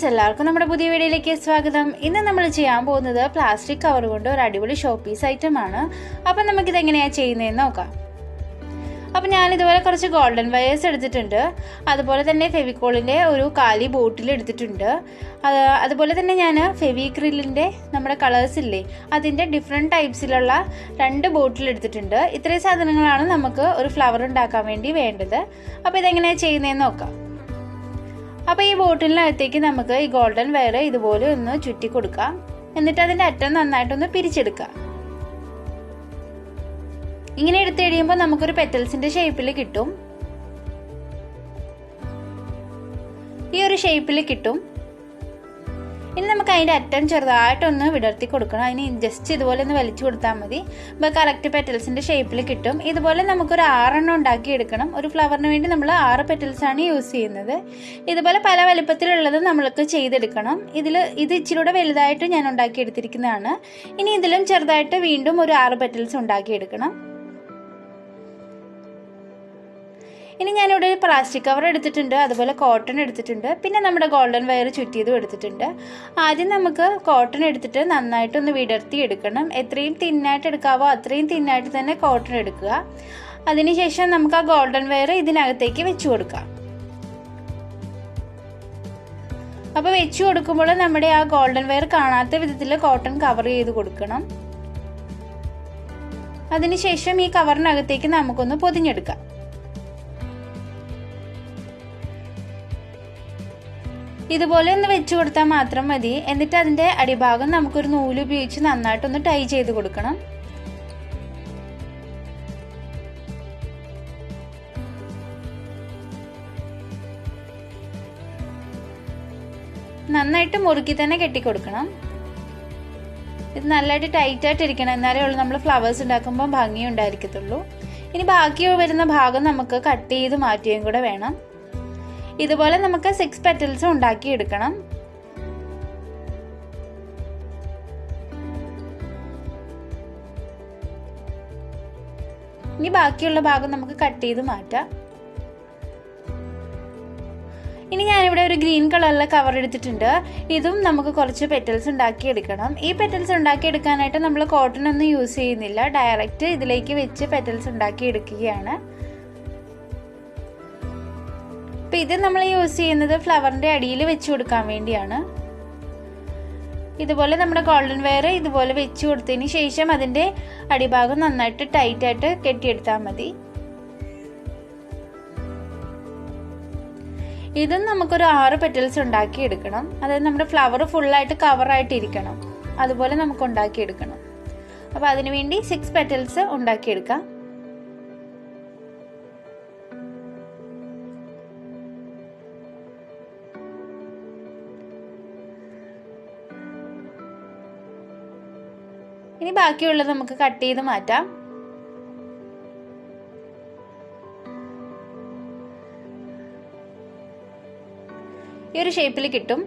എല്ലാവർക്കും നമ്മുടെ പുതിയ വീഡിയോയിലേക്ക് സ്വാഗതം. ഇന്ന് നമ്മൾ ചെയ്യാൻ പോകുന്നത് പ്ലാസ്റ്റിക് കവർ കൊണ്ട് ഒരു അടിപൊളി ഷോ പീസ് ഐറ്റം ആണ്. അപ്പം നമുക്കിത് എങ്ങനെയാണ് ചെയ്യുന്നതെന്ന് നോക്കാം. അപ്പം ഞാനിതുപോലെ കുറച്ച് ഗോൾഡൻ വയേഴ്സ് എടുത്തിട്ടുണ്ട്. അതുപോലെ തന്നെ ഫെവിക്കോളിൻ്റെ ഒരു കാലി ബോട്ടിൽ എടുത്തിട്ടുണ്ട്. അതുപോലെ തന്നെ ഞാൻ ഫെവിക്രിലിൻ്റെ നമ്മുടെ കളേഴ്സ് ഇല്ലേ അതിൻ്റെ ഡിഫറെൻറ്റ് ടൈപ്സിലുള്ള 2 ബോട്ടിൽ എടുത്തിട്ടുണ്ട്. ഇത്രയും സാധനങ്ങളാണ് നമുക്ക് ഒരു ഫ്ലവർ ഉണ്ടാക്കാൻ വേണ്ടി വേണ്ടത്. അപ്പോൾ ഇതെങ്ങനെയാണ് ചെയ്യുന്നതെന്ന് നോക്കാം. അപ്പോൾ ഈ ബോട്ടിലിനകത്തേക്ക് നമുക്ക് ഈ ഗോൾഡൻ വയർ ഇതുപോലെ ഒന്ന് ചുറ്റി കൊടുക്കാം. എന്നിട്ട് അതിൻ്റെ അറ്റം നന്നായിട്ടൊന്ന് പിരിച്ചെടുക്കാം. ഇങ്ങനെ എടുത്തു കഴിയുമ്പോൾ നമുക്കൊരു പെറ്റൽസിന്റെ ഷേപ്പിൽ കിട്ടും. ഈ ഒരു ഷേപ്പിൽ കിട്ടും. ഇനി നമുക്ക് അതിൻ്റെ അറ്റം ചെറുതായിട്ടൊന്ന് വിടർത്തി കൊടുക്കണം. അതിന് ജസ്റ്റ് ഇതുപോലെ ഒന്ന് വലിച്ചു കൊടുത്താൽ മതി. അപ്പോൾ കറക്റ്റ് പെറ്റൽസിന്റെ ഷേപ്പിൽ കിട്ടും. ഇതുപോലെ നമുക്കൊരു 6 എണ്ണം ഉണ്ടാക്കി എടുക്കണം. ഒരു ഫ്ലവറിന് വേണ്ടി നമ്മൾ 6 പെറ്റൽസ് ആണ് യൂസ് ചെയ്യുന്നത്. ഇതുപോലെ പല വലിപ്പത്തിലുള്ളത് നമ്മൾക്ക് ചെയ്തെടുക്കണം. ഇത് ഇച്ചിരൂടെ വലുതായിട്ട് ഞാൻ ഉണ്ടാക്കി എടുത്തിരിക്കുന്നതാണ്. ഇനി ഇതിലും ചെറുതായിട്ട് വീണ്ടും ഒരു 6 പെറ്റൽസ് ഉണ്ടാക്കിയെടുക്കണം. ഇനി ഞാനിവിടെ ഒരു പ്ലാസ്റ്റിക് കവർ എടുത്തിട്ടുണ്ട്. അതുപോലെ കോട്ടൺ എടുത്തിട്ടുണ്ട്. പിന്നെ നമ്മുടെ ഗോൾഡൻ വയർ ചുറ്റിയതും എടുത്തിട്ടുണ്ട്. ആദ്യം നമുക്ക് കോട്ടൺ എടുത്തിട്ട് നന്നായിട്ടൊന്ന് വിടർത്തി എടുക്കണം. എത്രയും തിന്നായിട്ട് എടുക്കാവോ അത്രയും തിന്നായിട്ട് തന്നെ കോട്ടൺ എടുക്കുക. അതിനുശേഷം നമുക്ക് ആ ഗോൾഡൻ വയർ ഇതിനകത്തേക്ക് വെച്ചു കൊടുക്കാം. അപ്പോൾ വെച്ചു കൊടുക്കുമ്പോൾ നമ്മുടെ ആ ഗോൾഡൻ വയർ കാണാത്ത വിധത്തിൽ കോട്ടൺ കവർ ചെയ്ത് കൊടുക്കണം. അതിനുശേഷം ഈ കവറിനകത്തേക്ക് നമുക്കൊന്ന് പൊതിഞ്ഞെടുക്കാം. ഇതുപോലെ ഒന്ന് വെച്ചു കൊടുത്താൽ മാത്രം മതി. എന്നിട്ട് അതിൻ്റെ അടിഭാഗം നമുക്കൊരു നൂല് ഉപയോഗിച്ച് നന്നായിട്ടൊന്ന് ടൈ ചെയ്ത് കൊടുക്കണം. നന്നായിട്ട് മുറുക്കി തന്നെ കെട്ടിക്കൊടുക്കണം. ഇത് നല്ലതായിട്ട് ടൈറ്റായിട്ട് ഇരിക്കണം. എന്നാലേ ഉള്ളൂ നമ്മൾ ഫ്ലവേഴ്സ് ഉണ്ടാക്കുമ്പോൾ ഭംഗി ഉണ്ടായിരിക്കത്തുള്ളൂ. ഇനി ബാക്കി വരുന്ന ഭാഗം നമുക്ക് കട്ട് ചെയ്ത് മാറ്റുകയും കൂടെ വേണം. ഇതുപോലെ നമുക്ക് 6 പെറ്റൽസ് ഉണ്ടാക്കി എടുക്കണം. ഇനി ബാക്കിയുള്ള ഭാഗം നമുക്ക് കട്ട് ചെയ്ത് മാറ്റാം. ഇനി ഞാനിവിടെ ഒരു ഗ്രീൻ കളറിലെ കവർ എടുത്തിട്ടുണ്ട്. ഇതും നമുക്ക് കുറച്ച് പെറ്റൽസ് ഉണ്ടാക്കി എടുക്കണം. ഈ പെറ്റൽസ് ഉണ്ടാക്കി എടുക്കാനായിട്ട് നമ്മൾ കോട്ടൺ ഒന്നും യൂസ് ചെയ്യുന്നില്ല. ഡയറക്റ്റ് ഇതിലേക്ക് വെച്ച് പെറ്റൽസ് ഉണ്ടാക്കി എടുക്കുകയാണ്. അപ്പം ഇത് നമ്മൾ യൂസ് ചെയ്യുന്നത് ഫ്ലവറിൻ്റെ അടിയിൽ വെച്ച് കൊടുക്കാൻ വേണ്ടിയാണ്. ഇതുപോലെ നമ്മുടെ ഗോൾഡൻ വയർ ഇതുപോലെ വെച്ച് കൊടുത്തതിന് ശേഷം അതിൻ്റെ അടിഭാഗം നന്നായിട്ട് ടൈറ്റായിട്ട് കെട്ടിയെടുത്താൽ മതി. ഇതും നമുക്കൊരു 6 പെറ്റൽസ് ഉണ്ടാക്കി എടുക്കണം. അതായത് നമ്മുടെ ഫ്ലവർ ഫുള്ളായിട്ട് കവറായിട്ട് ഇരിക്കണം. അതുപോലെ നമുക്ക് ഉണ്ടാക്കിയെടുക്കണം. അപ്പോൾ അതിനുവേണ്ടി 6 പെറ്റൽസ് ഉണ്ടാക്കിയെടുക്കാം. ഇനി ബാക്കിയുള്ളത് നമുക്ക് കട്ട് ചെയ്ത് മാറ്റാം. ഈ ഒരു ഷേപ്പിൽ കിട്ടും.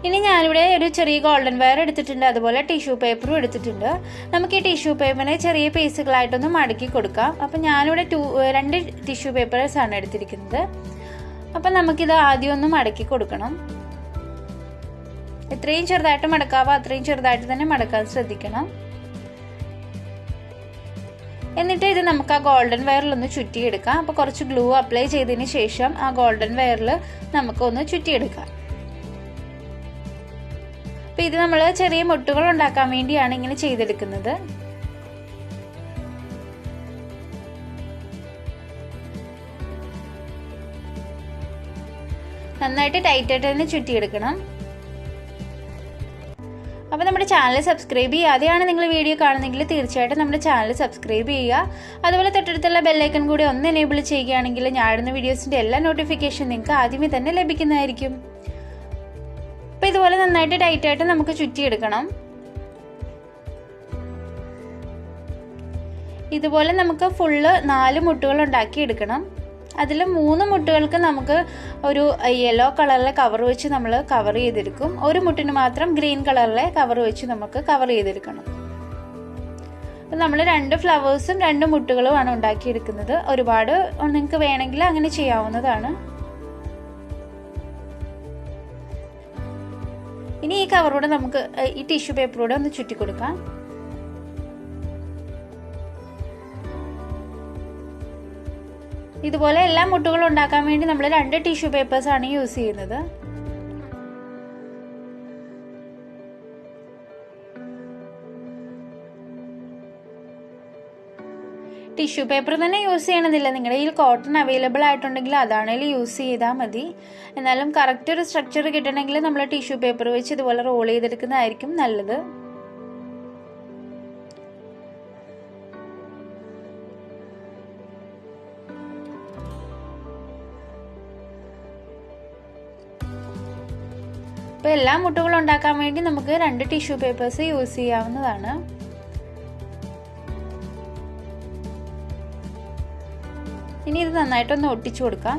ഇനി ഞാനിവിടെ ഒരു ചെറിയ ഗോൾഡൻ വയർ എടുത്തിട്ടുണ്ട്. അതുപോലെ ടിഷ്യൂ പേപ്പറും എടുത്തിട്ടുണ്ട്. നമുക്ക് ഈ ടിഷ്യൂ പേപ്പറിനെ ചെറിയ പീസുകളായിട്ടൊന്ന് മടക്കി കൊടുക്കാം. അപ്പം ഞാനിവിടെ 2 ടിഷ്യൂ പേപ്പേഴ്സ് ആണ് എടുത്തിരിക്കുന്നത്. അപ്പം നമുക്കിത് ആദ്യം ഒന്ന് മടക്കി കൊടുക്കണം. എത്രയും ചെറുതായിട്ട് മടക്കാവോ അത്രയും ചെറുതായിട്ട് തന്നെ മടക്കാൻ ശ്രദ്ധിക്കണം. എന്നിട്ട് ഇത് നമുക്ക് ആ ഗോൾഡൻ വയറിലൊന്ന് ചുറ്റിയെടുക്കാം. അപ്പോൾ കുറച്ച് ഗ്ലൂ അപ്ലൈ ചെയ്തതിന് ശേഷം ആ ഗോൾഡൻ വയറിൽ നമുക്കൊന്ന് ചുറ്റിയെടുക്കാം. അപ്പോൾ ഇത് നമ്മൾ ചെറിയ മുട്ടുകൾ ഉണ്ടാക്കാൻ വേണ്ടിയാണ് ഇങ്ങനെ ചെയ്തെടുക്കുന്നത്. നന്നായിട്ട് ടൈറ്റായിട്ട് തന്നെ ചുറ്റിയെടുക്കണം. അപ്പോൾ നമ്മുടെ ചാനൽ സബ്സ്ക്രൈബ് ചെയ്യാതെയാണ് നിങ്ങൾ വീഡിയോ കാണുന്നതെങ്കിൽ തീർച്ചയായിട്ടും നമ്മുടെ ചാനൽ സബ്സ്ക്രൈബ് ചെയ്യുക. അതുപോലെ തൊട്ടടുത്തുള്ള ബെല്ലൈക്കൺ കൂടി ഒന്ന് എനേബിൾ ചെയ്യുകയാണെങ്കിൽ ഞാൻ ഇടുന്ന വീഡിയോസിൻ്റെ എല്ലാ നോട്ടിഫിക്കേഷൻ നിങ്ങൾക്ക് ആദ്യമേ തന്നെ ലഭിക്കുന്നതായിരിക്കും. അപ്പോൾ ഇതുപോലെ നന്നായിട്ട് ടൈറ്റായിട്ട് നമുക്ക് ചുറ്റിയെടുക്കണം. ഇതുപോലെ നമുക്ക് ഫുള്ള് 4 മുട്ടുകൾ ഉണ്ടാക്കി എടുക്കണം. അതിൽ 3 മുട്ടുകൾക്ക് നമുക്ക് ഒരു യെല്ലോ കളറിലെ കവർ വെച്ച് നമ്മൾ കവർ ചെയ്തെടുക്കും. ഒരു മുട്ടിന് മാത്രം ഗ്രീൻ കളറിലെ കവർ വെച്ച് നമുക്ക് കവർ ചെയ്തെടുക്കണം. നമ്മൾ 2 ഫ്ലവേഴ്സും 2 മുട്ടുകളുമാണ് ഉണ്ടാക്കിയെടുക്കുന്നത്. ഒരുപാട് നിങ്ങൾക്ക് വേണമെങ്കിൽ അങ്ങനെ ചെയ്യാവുന്നതാണ്. ഇനി ഈ കവറൂടെ നമുക്ക് ഈ ടിഷ്യൂ പേപ്പറൂടെ ഒന്ന് ചുറ്റി കൊടുക്കാം. ഇതുപോലെ എല്ലാ മുട്ടുകളും ഉണ്ടാക്കാൻ വേണ്ടി നമ്മൾ 2 ടിഷ്യൂ പേപ്പേഴ്സ് ആണ് യൂസ് ചെയ്യുന്നത്. ടിഷ്യൂ പേപ്പർ തന്നെ യൂസ് ചെയ്യണമെന്നില്ല, നിങ്ങളുടെ കയ്യിൽ കോട്ടൺ അവൈലബിൾ ആയിട്ടുണ്ടെങ്കിൽ അതാണെങ്കിലും യൂസ് ചെയ്താൽ മതി. എന്നാലും കറക്റ്റ് ഒരു സ്ട്രക്ചർ കിട്ടണമെങ്കിൽ നമ്മൾ ടിഷ്യൂ പേപ്പർ വെച്ച് ഇതുപോലെ റോൾ ചെയ്തെടുക്കുന്നതായിരിക്കും നല്ലത്. അപ്പോൾ എല്ലാ മുട്ടുകളും ഉണ്ടാക്കാൻ വേണ്ടി നമുക്ക് 2 ടിഷ്യൂ പേപ്പേഴ്സ് യൂസ് ചെയ്യാവുന്നതാണ്. ഇനി ഇത് നന്നായിട്ടൊന്ന് ഒട്ടിച്ചു കൊടുക്കാം.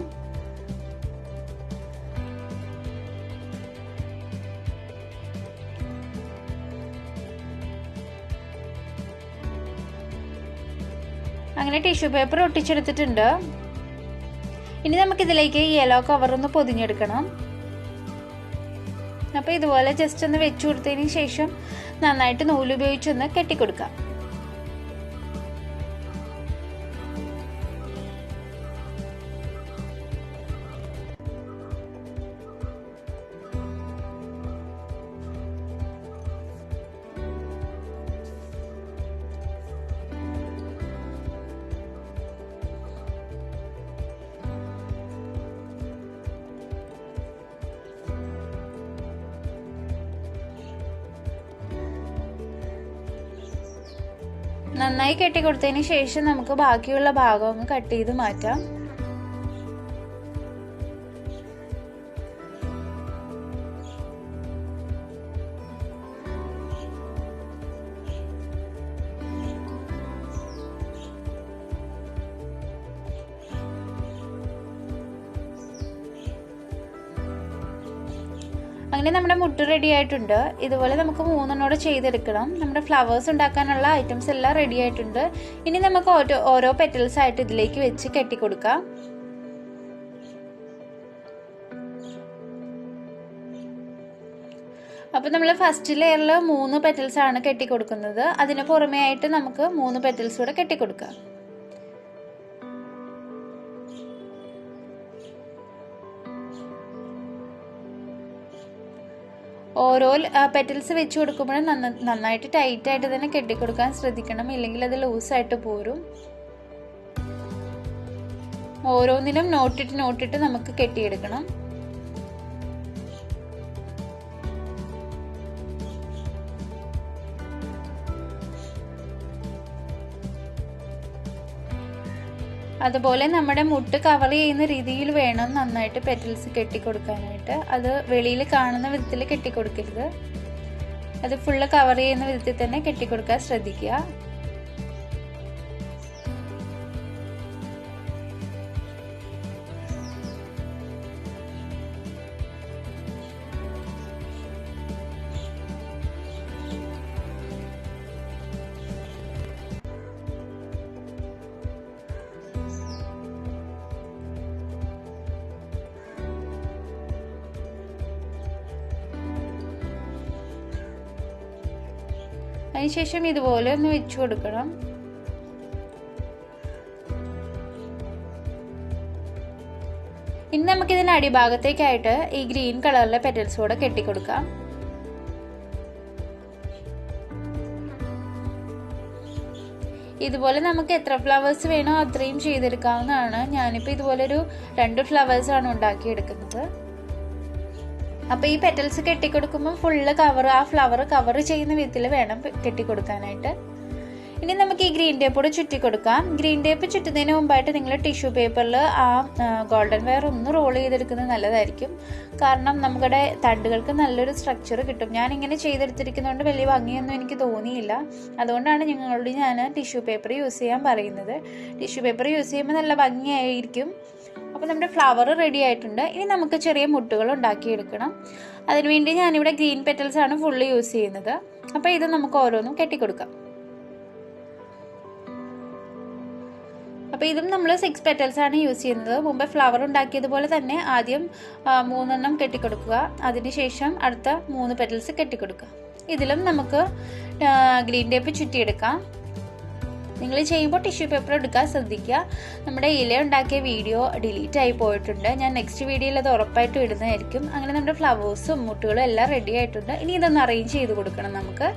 അങ്ങനെ ടിഷ്യൂ പേപ്പർ ഒട്ടിച്ചെടുത്തിട്ടുണ്ട്. ഇനി നമുക്കിതിലേക്ക് ഈ യെല്ലോ കവർ ഒന്ന് പൊതിഞ്ഞെടുക്കണം. അപ്പോൾ ഇതുപോലെ ജസ്റ്റ് ഒന്ന് വെച്ചു കൊടുത്തതിന് ശേഷം നന്നായിട്ട് നൂലുപയോഗിച്ചൊന്ന് കെട്ടിക്കൊടുക്കാം. നന്നായി കെട്ടിക്കൊടുത്തതിന് ശേഷം നമുക്ക് ബാക്കിയുള്ള ഭാഗം ഒന്ന് കട്ട് ചെയ്ത് മാറ്റാം. അങ്ങനെ നമ്മുടെ മുട്ട് റെഡി ആയിട്ടുണ്ട്. ഇതുപോലെ നമുക്ക് 3 ചെയ്തെടുക്കണം. നമ്മുടെ ഫ്ലവേഴ്സ് ഉണ്ടാക്കാനുള്ള ഐറ്റംസ് എല്ലാം റെഡി ആയിട്ടുണ്ട്. ഇനി നമുക്ക് ഓരോ പെറ്റൽസ് ആയിട്ട് ഇതിലേക്ക് വെച്ച് കെട്ടിക്കൊടുക്കാം. അപ്പോൾ നമ്മൾ ഫസ്റ്റ് ലെയറിൽ 3 പെറ്റൽസ് ആണ് കെട്ടിക്കൊടുക്കുന്നത്. അതിന് പുറമേ ആയിട്ട് നമുക്ക് 3 പെറ്റൽസ് കൂടെ കെട്ടിക്കൊടുക്കാം. ഓരോ പെറ്റൽസ് വെച്ച് കൊടുക്കുമ്പോഴും നന്നായിട്ട് ടൈറ്റ് ആയിട്ട് തന്നെ കെട്ടിക്കൊടുക്കാൻ ശ്രദ്ധിക്കണം, ഇല്ലെങ്കിൽ അത് ലൂസായിട്ട് പോരും. ഓരോന്നിനും നോട്ടിട്ട് നമുക്ക് കെട്ടിയെടുക്കണം. അതുപോലെ നമ്മുടെ മുട്ട് കവർ ചെയ്യുന്ന രീതിയിൽ വേണം നന്നായിട്ട് പെറ്റൽസ് കെട്ടിക്കൊടുക്കാനായിട്ട്. അത് വെളിയിൽ കാണുന്ന വിധത്തിൽ കെട്ടിക്കൊടുക്കരുത്, അത് ഫുള്ള് കവർ ചെയ്യുന്ന വിധത്തിൽ തന്നെ കെട്ടിക്കൊടുക്കാൻ ശ്രദ്ധിക്കുക. അതിനുശേഷം ഇതുപോലെ ഒന്ന് വെച്ചു കൊടുക്കണം. ഇനി നമുക്കിതിന് അടിഭാഗത്തേക്കായിട്ട് ഈ ഗ്രീൻ കളറിലെ പെറ്റൽസ് കൂടെ കെട്ടിക്കൊടുക്കാം. ഇതുപോലെ നമുക്ക് എത്ര ഫ്ലവേഴ്സ് വേണോ അത്രയും ചെയ്തെടുക്കാവുന്നതാണ്. ഞാനിപ്പോൾ ഇതുപോലൊരു 2 ഫ്ലവേഴ്സ് ആണ് ഉണ്ടാക്കിയെടുക്കുന്നത്. അപ്പോൾ ഈ പെറ്റൽസ് കെട്ടിക്കൊടുക്കുമ്പോൾ ഫുള്ള് ആ ഫ്ലവർ കവർ ചെയ്യുന്ന വിധത്തിൽ വേണം കെട്ടിക്കൊടുക്കാനായിട്ട്. ഇനി നമുക്ക് ഈ ഗ്രീൻ ടേപ്പ് കൂടെ ചുറ്റിക്കൊടുക്കാം. ഗ്രീൻ ടേപ്പ് ചുറ്റുന്നതിന് മുമ്പായിട്ട് നിങ്ങൾ ടിഷ്യൂ പേപ്പറിൽ ആ ഗോൾഡൻ വെയർ ഒന്ന് റോൾ ചെയ്തെടുക്കുന്നത് നല്ലതായിരിക്കും. കാരണം നമ്മുടെ തണ്ടുകൾക്ക് നല്ലൊരു സ്ട്രക്ചർ കിട്ടും. ഞാനിങ്ങനെ ചെയ്തെടുത്തിരിക്കുന്നതുകൊണ്ട് വലിയ ഭംഗിയൊന്നും എനിക്ക് തോന്നിയില്ല. അതുകൊണ്ടാണ് നിങ്ങളോട് ഞാൻ ടിഷ്യൂ പേപ്പർ യൂസ് ചെയ്യാൻ പറയുന്നത്. ടിഷ്യൂ പേപ്പർ യൂസ് ചെയ്യുമ്പോൾ നല്ല ഭംഗിയായിരിക്കും. അപ്പോൾ നമ്മുടെ ഫ്ലവർ റെഡി ആയിട്ടുണ്ട്. ഇനി നമുക്ക് ചെറിയ മുട്ടുകൾ ഉണ്ടാക്കിയെടുക്കണം. അതിനുവേണ്ടി ഞാനിവിടെ ഗ്രീൻ പെറ്റൽസ് ആണ് ഫുള്ള് യൂസ് ചെയ്യുന്നത്. അപ്പോൾ ഇത് നമുക്ക് ഓരോന്നും കെട്ടിക്കൊടുക്കാം. അപ്പോൾ ഇതും നമ്മൾ 6 പെറ്റൽസ് ആണ് യൂസ് ചെയ്യുന്നത്. മുമ്പ് ഫ്ലവർ ഉണ്ടാക്കിയതുപോലെ തന്നെ ആദ്യം 3 കെട്ടിക്കൊടുക്കുക, അതിനുശേഷം അടുത്ത 3 പെറ്റൽസ് കെട്ടിക്കൊടുക്കുക. ഇതിലും നമുക്ക് ഗ്രീൻ ടേപ്പ് ചുറ്റിയെടുക്കാം. നിങ്ങൾ ചെയ്യുമ്പോൾ ടിഷ്യൂ പേപ്പർ എടുക്കാൻ ശ്രദ്ധിക്കുക. നമ്മുടെ ഇല ഉണ്ടാക്കിയ വീഡിയോ ഡിലീറ്റ് ആയി പോയിട്ടുണ്ട്. ഞാൻ നെക്സ്റ്റ് വീഡിയോയിൽ അത് ഉറപ്പായിട്ടും ഇടുന്നതായിരിക്കും. അങ്ങനെ നമ്മുടെ ഫ്ലവേഴ്സും മുട്ടുകളും എല്ലാം റെഡി ആയിട്ടുണ്ട്. ഇനി ഇതൊന്ന് അറേഞ്ച് ചെയ്ത് കൊടുക്കണം നമുക്ക്.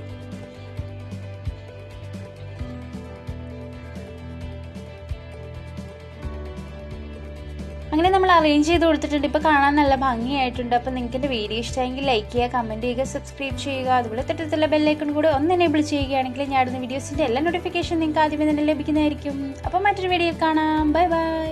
അങ്ങനെ നമ്മൾ അറേഞ്ച് ചെയ്ത് കൊടുത്തിട്ടുണ്ട്. ഇപ്പോൾ കാണാൻ നല്ല ഭംഗിയായിട്ടുണ്ട്. അപ്പോൾ നിങ്ങൾക്ക് എൻ്റെ വീഡിയോ ഇഷ്ടമായെങ്കിൽ ലൈക്ക് ചെയ്യുക, കമൻറ്റ് ചെയ്യുക, സബ്സ്ക്രൈബ് ചെയ്യുക. അതുപോലെ തൊട്ടടുത്തുള്ള ബെല്ലൈക്കൺ കൂടെ ഒന്ന് എനേബിൾ ചെയ്യുകയാണെങ്കിൽ ഞാൻ ഇടുന്ന വീഡിയോസിൻ്റെ എല്ലാ നോട്ടിഫിക്കേഷൻ നിങ്ങൾക്ക് ആദ്യമേ തന്നെ ലഭിക്കുന്നതായിരിക്കും. അപ്പോൾ മറ്റൊരു വീഡിയോയിൽ കാണാം. Bye bye.